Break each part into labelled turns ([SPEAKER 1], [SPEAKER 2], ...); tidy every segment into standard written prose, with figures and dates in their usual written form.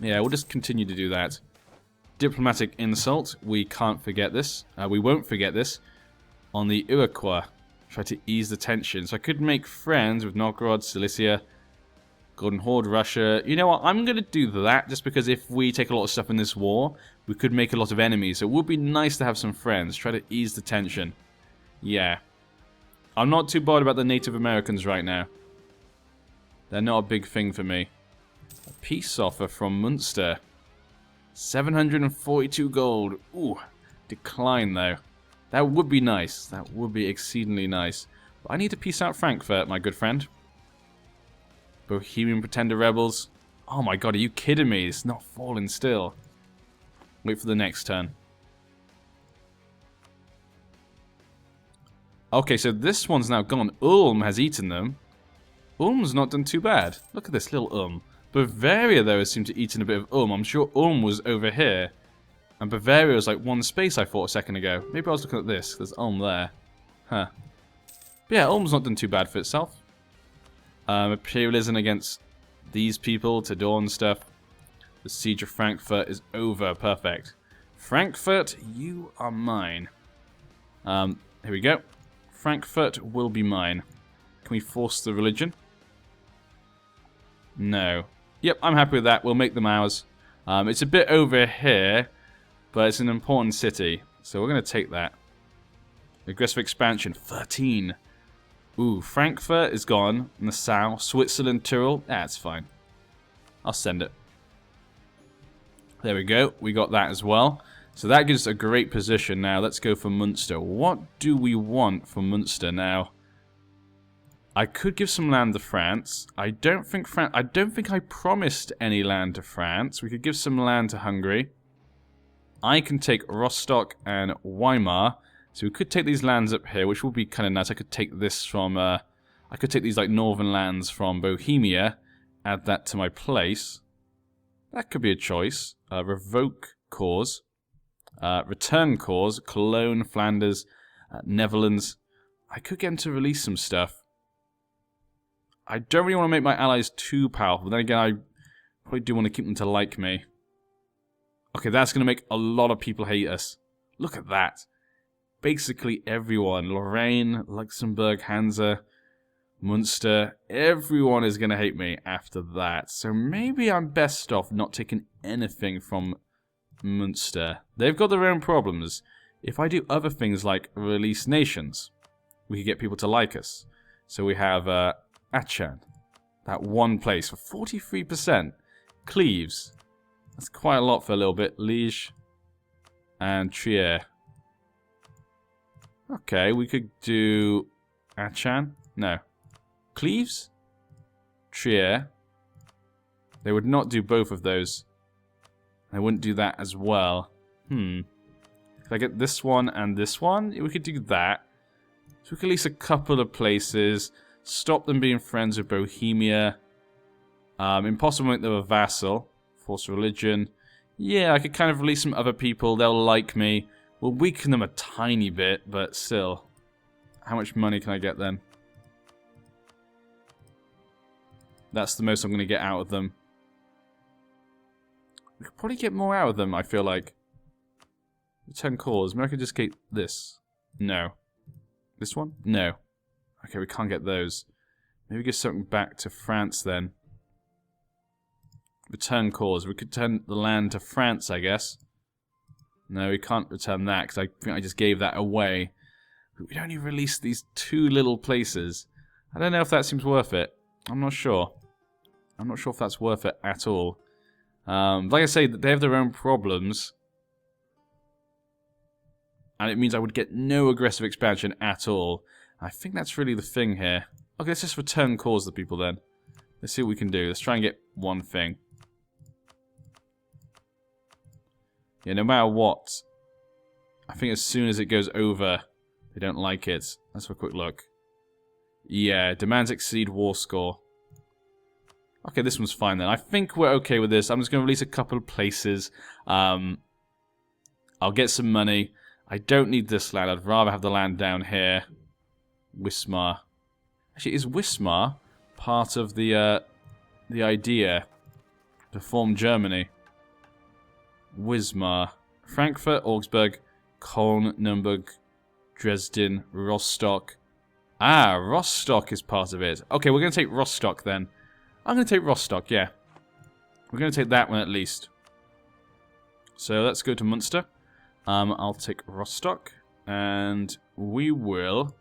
[SPEAKER 1] Yeah, we'll just continue to do that. Diplomatic insult. We can't forget this. We won't forget this. On the Iroquois. Try to ease the tension. So I could make friends with Novgorod, Cilicia, Golden Horde, Russia. You know what? I'm going to do that just because if we take a lot of stuff in this war, we could make a lot of enemies. So it would be nice to have some friends. Try to ease the tension. Yeah. I'm not too bothered about the Native Americans right now. They're not a big thing for me. A peace offer from Munster. 742 gold. Ooh. Decline though. That would be nice. That would be exceedingly nice. But I need to peace out Frankfurt, my good friend. Bohemian Pretender Rebels. Oh my god, are you kidding me? It's not falling still. Wait for the next turn. Okay, so this one's now gone. Ulm has eaten them. Ulm's not done too bad. Look at this little Bavaria, though, has seemed to have eaten a bit of I'm sure Ulm was over here. And Bavaria was like one space, I thought, a second ago. Maybe I was looking at this. There's there. Huh. But yeah, Ulm's not done too bad for itself. Imperialism against these people, Tador and stuff. The siege of Frankfurt is over. Perfect. Frankfurt, you are mine. Here we go. Frankfurt will be mine. Can we force the religion? No. Yep, I'm happy with that. We'll make them ours. It's a bit over here, but it's an important city. So we're going to take that. Aggressive expansion, 13. Ooh, Frankfurt is gone. In the south. Switzerland, Tyrol. That's fine. I'll send it. There we go. We got that as well. So that gives us a great position now. Let's go for Munster. What do we want for Munster now? I could give some land to France. I don't think I promised any land to France. We could give some land to Hungary. I can take Rostock and Weimar. So we could take these lands up here, which would be kind of nice. I could take this from I could take these like northern lands from Bohemia, add that to my place. That could be a choice. Revoke cause. Return cause. Cologne, Flanders, Netherlands. I could get him to release some stuff. I don't really want to make my allies too powerful. But then again, I probably do want to keep them to like me. Okay, that's going to make a lot of people hate us. Look at that. Basically everyone. Lorraine, Luxembourg, Hansa, Munster. Everyone is going to hate me after that. So maybe I'm best off not taking anything from Munster. They've got their own problems. If I do other things like release nations, we could get people to like us. So we have Aachen. That one place for 43%. Cleves. That's quite a lot for a little bit. Liège. And Trier. Okay, we could do Aachen. No. Cleves? Trier. They would not do both of those. They wouldn't do that as well. If I get this one and this one, we could do that. So we could release a couple of places. Stop them being friends with Bohemia. Impossible to make them a vassal. Force religion. Yeah, I could kind of release some other people. They'll like me. We'll weaken them a tiny bit, but still. How much money can I get then? That's the most I'm going to get out of them. We could probably get more out of them, I feel like. Return cause. Maybe I could just get this. No. This one? No. Okay, we can't get those. Maybe give something back to France then. Return cause. We could turn the land to France, I guess. No, we can't return that because I think I just gave that away. But we'd only release these two little places. I don't know if that seems worth it. I'm not sure. I'm not sure if that's worth it at all. Like I say, they have their own problems. And it means I would get no aggressive expansion at all. I think that's really the thing here. Okay, let's just return cause the people then. Let's see what we can do. Let's try and get one thing. Yeah, no matter what, I think as soon as it goes over, they don't like it. Let's have a quick look. Yeah, demands exceed war score. Okay, this one's fine then. I think we're okay with this. I'm just going to release a couple of places. I'll get some money. I don't need this land. I'd rather have the land down here. Wismar. Actually, is Wismar part of the idea? to form Germany. Wismar. Frankfurt, Augsburg, Köln, Nuremberg, Dresden, Rostock. Ah, Rostock is part of it. Okay, we're going to take Rostock then. I'm going to take Rostock, yeah. We're going to take that one at least. So let's go to Munster. I'll take Rostock. And we will...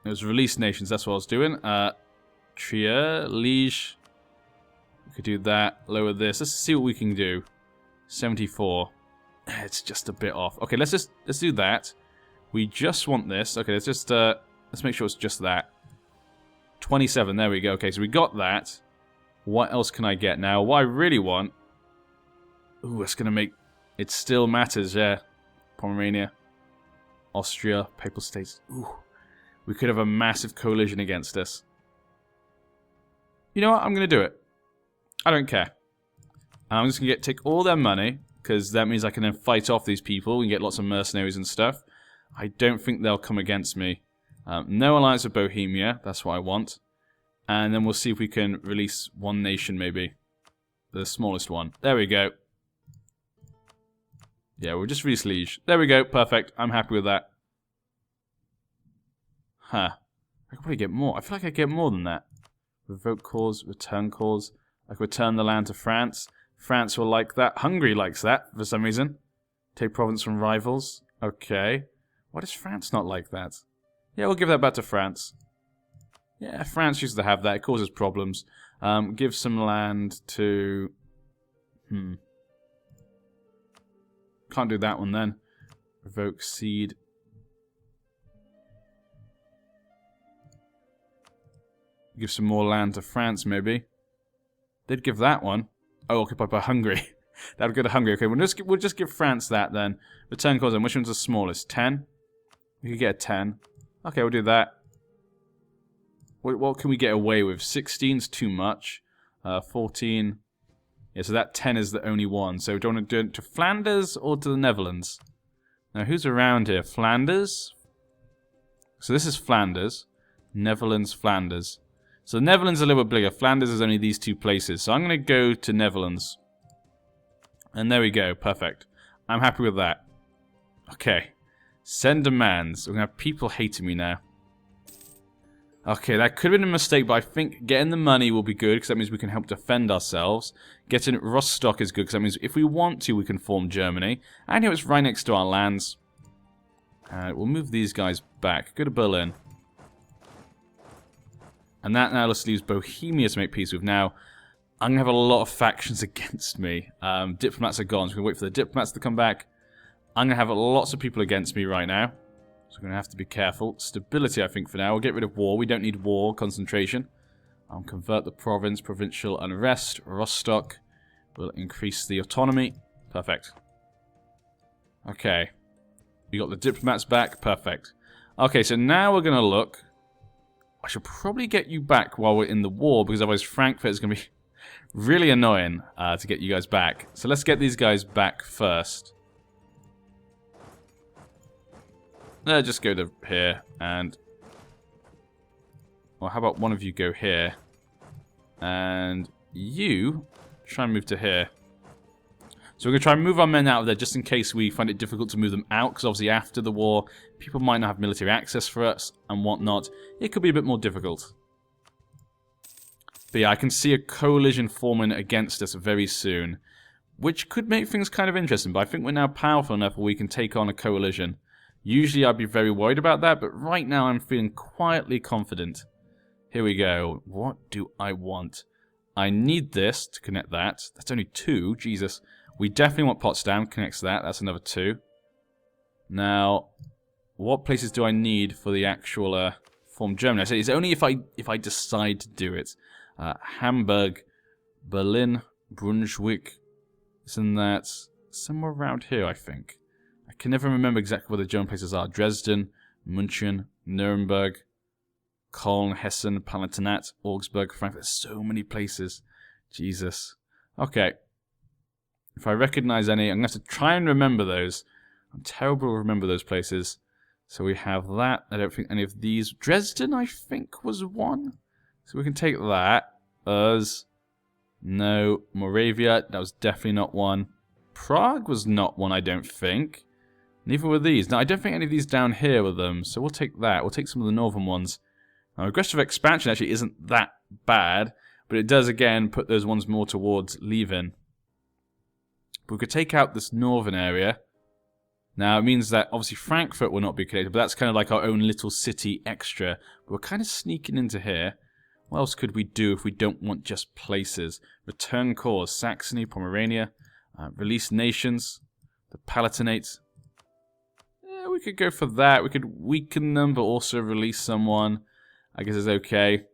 [SPEAKER 1] It was release nations, that's what I was doing. Trier, Liege. We could do that. Lower this. Let's see what we can do. 74. It's just a bit off. Okay, let's do that. We just want this. Okay, let's make sure it's just that. 27, there we go. Okay, so we got that. What else can I get now? What I really want... Ooh, it's gonna make... It still matters, yeah. Pomerania. Austria. Papal States. Ooh. We could have a massive coalition against us. You know what? I'm gonna do it. I don't care. I'm just gonna take all their money, because that means I can then fight off these people and get lots of mercenaries and stuff. I don't think they'll come against me. No alliance with Bohemia, that's what I want. And then we'll see if we can release one nation maybe. The smallest one. There we go. Yeah, we'll just release Liege. There we go, perfect. I'm happy with that. Huh. I could probably get more. I feel like I get more than that. Revoke cause, return cause. I could return the land to France. France will like that. Hungary likes that for some reason. Take province from rivals. Okay. Why does France not like that? Yeah, we'll give that back to France. Yeah, France used to have that. It causes problems. Give some land to... Can't do that one then. Revoke seed. Give some more land to France, maybe. They'd give that one. Oh, occupied by Hungary. That would go to Hungary. Okay, we'll just give France that then. Return cause. And which one's the smallest? 10? We could get a 10. Okay, we'll do that. What can we get away with? 16's too much. 14. Yeah, so that 10 is the only one. So do you want to do it to Flanders or to the Netherlands? Now, who's around here? Flanders? So this is Flanders. Netherlands, Flanders. So the Netherlands is a little bit bigger. Flanders is only these two places. So I'm going to go to Netherlands. And there we go. Perfect. I'm happy with that. Okay. Send demands. We're going to have people hating me now. Okay, that could have been a mistake, but I think getting the money will be good, because that means we can help defend ourselves. Getting Rostock is good, because that means if we want to, we can form Germany. And here it's right next to our lands. We'll move these guys back. Go to Berlin. And that now just leaves Bohemia to make peace with. Now, I'm going to have a lot of factions against me. Diplomats are gone, so we're going to wait for the diplomats to come back. I'm going to have lots of people against me right now. So we're going to have to be careful. Stability, I think, for now. We'll get rid of war. We don't need war. Concentration. Convert the province. Provincial unrest. Rostock. We'll increase the autonomy. Perfect. Okay. We got the diplomats back. Perfect. Okay, so now we're going to look. I should probably get you back while we're in the war, because otherwise Frankfurt is going to be really annoying to get you guys back. So let's get these guys back first. Just go to here, and... Well, how about one of you go here? And you try and move to here. So we're going to try and move our men out of there just in case we find it difficult to move them out, because obviously after the war, people might not have military access for us and whatnot. It could be a bit more difficult. But yeah, I can see a coalition forming against us very soon, which could make things kind of interesting, but I think we're now powerful enough where we can take on a coalition. Usually I'd be very worried about that, but right now I'm feeling quietly confident. Here we go. What do I want? I need this to connect that. That's only 2. Jesus. We definitely want Potsdam. Connects that. That's another 2. Now, what places do I need for the actual form Germany? I say it's only if I decide to do it. Hamburg, Berlin, Brunswick, isn't that somewhere around here? I think. I can never remember exactly where the German places are. Dresden, München, Nuremberg, Köln, Hessen, Palatinat, Augsburg, Frankfurt. There's so many places. Jesus. Okay. If I recognize any, I'm going to have to try and remember those. I'm terrible to remember those places. So we have that. I don't think any of these. Dresden, I think, was one. So we can take that as No. Moravia, that was definitely not one. Prague was not one, I don't think. Neither were these. Now, I don't think any of these down here were them, so we'll take that. We'll take some of the northern ones. Now, aggressive expansion actually isn't that bad, but it does, again, put those ones more towards leaving. But we could take out this northern area. Now, it means that, obviously, Frankfurt will not be connected, but that's kind of like our own little city extra. But we're kind of sneaking into here. What else could we do if we don't want just places? Return cause, Saxony, Pomerania, release nations, the Palatinates. Yeah, we could go for that. We could weaken them, but also release someone. I guess it's okay.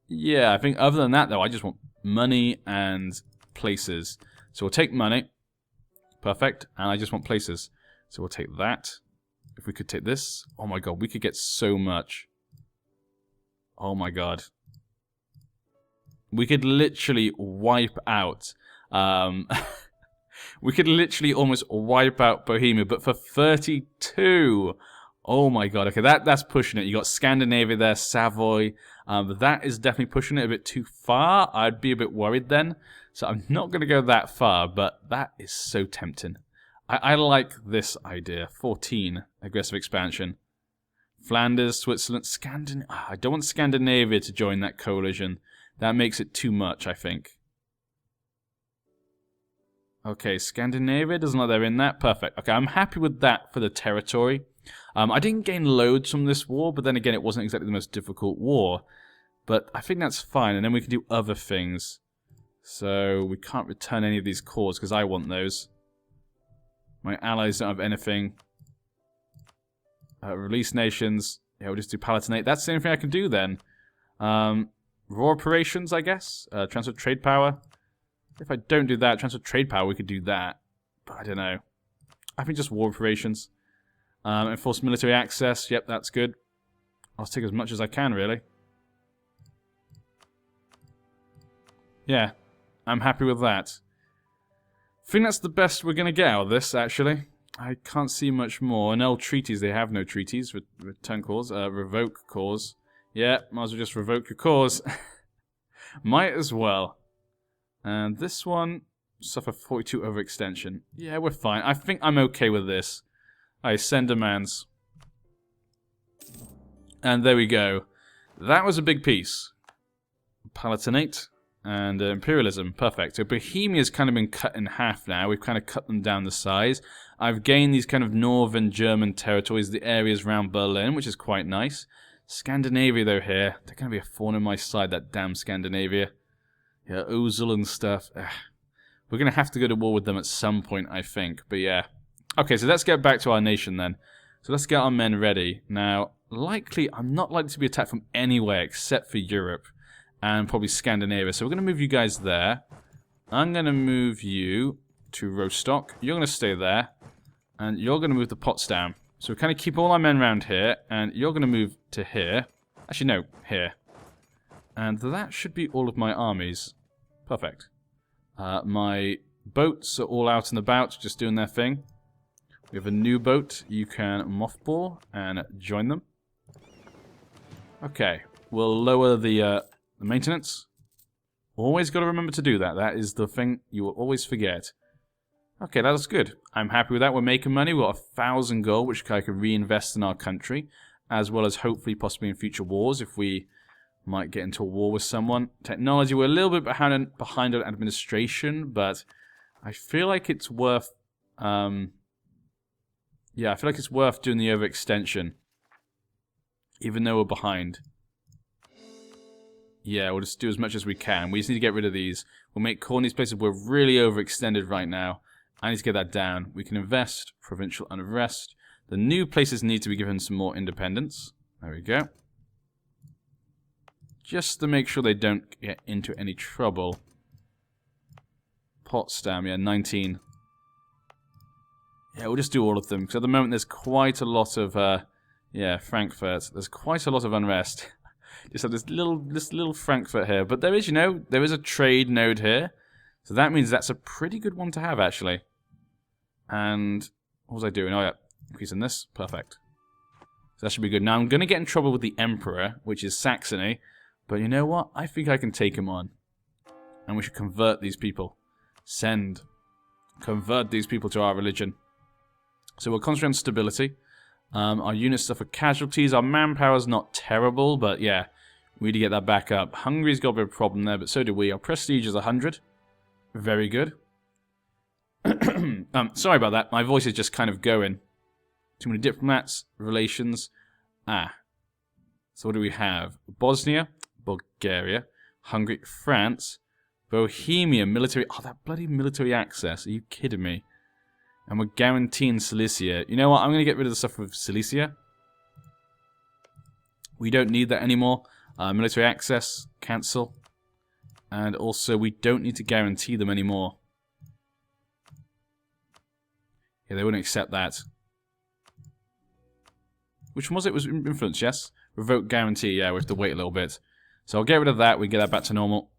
[SPEAKER 1] Yeah, I think other than that, though, I just want money and places. So we'll take money. Perfect. And I just want places. So we'll take that. If we could take this. Oh my god, we could get so much. Oh my god. We could literally wipe out. We could literally almost wipe out Bohemia, but for 32. Oh my god. Okay, that's pushing it. You got Scandinavia there, Savoy. But that is definitely pushing it a bit too far. I'd be a bit worried then. So I'm not going to go that far, but that is so tempting. I like this idea. 14, aggressive expansion. Flanders, Switzerland, Scandinavia. I don't want Scandinavia to join that coalition. That makes it too much, I think. Okay, Scandinavia doesn't look like they're in that. Perfect. Okay, I'm happy with that for the territory. I didn't gain loads from this war, but then again, it wasn't exactly the most difficult war. But I think that's fine, and then we can do other things. So we can't return any of these cores, because I want those. My allies don't have anything. Release nations. Yeah, we'll just do Palatinate. That's the only thing I can do then. Raw operations, I guess. Transfer trade power. If I don't do that, transfer trade power, we could do that. But I don't know. I think just war operations. Enforce military access. Yep, that's good. I'll take as much as I can, really. Yeah, I'm happy with that. I think that's the best we're going to get out of this, actually. I can't see much more. No treaties. They have no treaties. Return cause. Revoke cause. Yeah, might as well just revoke your cause. Might as well. And this one, suffer 42 overextension. Yeah, we're fine. I think I'm okay with this. I send demands. And there we go. That was a big piece. Palatinate. And imperialism, perfect. So Bohemia's kind of been cut in half now. We've kind of cut them down the size. I've gained these kind of northern German territories, the areas around Berlin, which is quite nice. Scandinavia, though, here. They're going to be a thorn in my side, that damn Scandinavia. Yeah, Ozil and stuff. We're going to have to go to war with them at some point, I think. But yeah. Okay, so let's get back to our nation then. So let's get our men ready. Now, I'm not likely to be attacked from anywhere except for Europe. And probably Scandinavia. So we're going to move you guys there. I'm going to move you to Rostock. You're going to stay there. And you're going to move to Potsdam. So we kind of keep all our men around here. And you're going to move to here. Actually, no, here. And that should be all of my armies. Perfect. My boats are all out and about, just doing their thing. We have a new boat. You can mothball and join them. Okay. We'll lower the maintenance. Always got to remember to do that. That is the thing you will always forget. Okay, that's good. I'm happy with that. We're making money. We've got 1,000 gold, which I can reinvest in our country, as well as hopefully possibly in future wars if we might get into a war with someone. Technology, we're a little bit behind on administration, but I feel like it's worth... yeah, I feel like it's worth doing the overextension, even though we're behind. Yeah, we'll just do as much as we can. We just need to get rid of these. We'll make core in these places. We're really overextended right now. I need to get that down. We can invest. Provincial unrest. The new places need to be given some more independence. There we go. Just to make sure they don't get into any trouble. Potsdam, yeah, 19. Yeah, we'll just do all of them. Because at the moment there's quite a lot of... yeah, Frankfurt. There's quite a lot of unrest. Just have this little Frankfurt here. But there is, there is a trade node here. So that means that's a pretty good one to have, actually. And what was I doing? Oh, yeah. Increasing this. Perfect. So that should be good. Now, I'm going to get in trouble with the Emperor, which is Saxony. But you know what? I think I can take him on. And we should convert these people. Send. Convert these people to our religion. So we'll concentrate on stability. Our units suffer casualties. Our manpower's not terrible, but yeah, we need to get that back up. Hungary's got a bit of a problem there, but so do we. Our prestige is 100. Very good. Sorry about that. My voice is just kind of going. Too many diplomats, relations. So what do we have? Bosnia, Bulgaria, Hungary, France, Bohemian, military... Oh, that bloody military access. Are you kidding me? And we're guaranteeing Cilicia. You know what? I'm going to get rid of the stuff with Cilicia. We don't need that anymore. Military access, cancel. And also, we don't need to guarantee them anymore. Yeah, they wouldn't accept that. Which one was it? It was influence, yes? Revoke guarantee, yeah, we have to wait a little bit. So I'll get rid of that, we get that back to normal.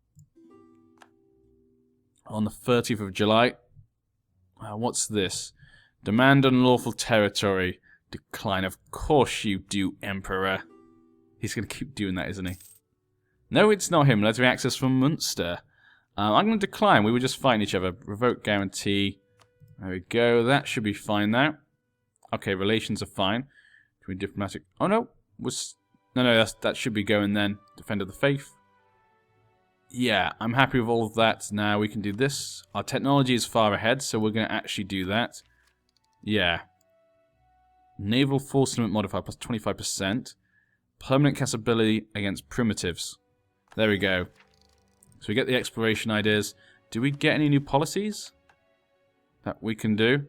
[SPEAKER 1] On the 30th of July. What's this? Demand unlawful territory. Decline. Of course you do, Emperor. He's going to keep doing that, isn't he? No, it's not him. Military access from Munster. I'm going to decline. We were just fighting each other. Revoke guarantee. There we go. That should be fine now. Okay, relations are fine. Between diplomatic... Oh, no. No, that should be going then. Defend of the faith. Yeah, I'm happy with all of that. Now we can do this. Our technology is far ahead, so we're going to actually do that. Yeah. Naval force limit modifier plus 25%. Permanent castability against primitives. There we go. So we get the exploration ideas. Do we get any new policies that we can do?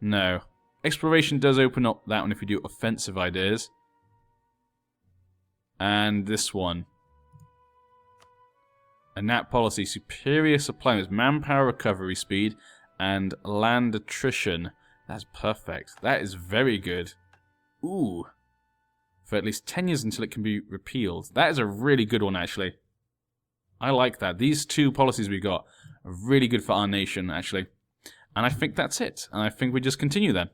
[SPEAKER 1] No. Exploration does open up that one if we do offensive ideas. And this one. A NAT policy, superior supply with manpower recovery speed and land attrition. That's perfect. That is very good. Ooh. For at least 10 years until it can be repealed. That is a really good one, actually. I like that. These two policies we got are really good for our nation, actually. And I think that's it. And I think we just continue then.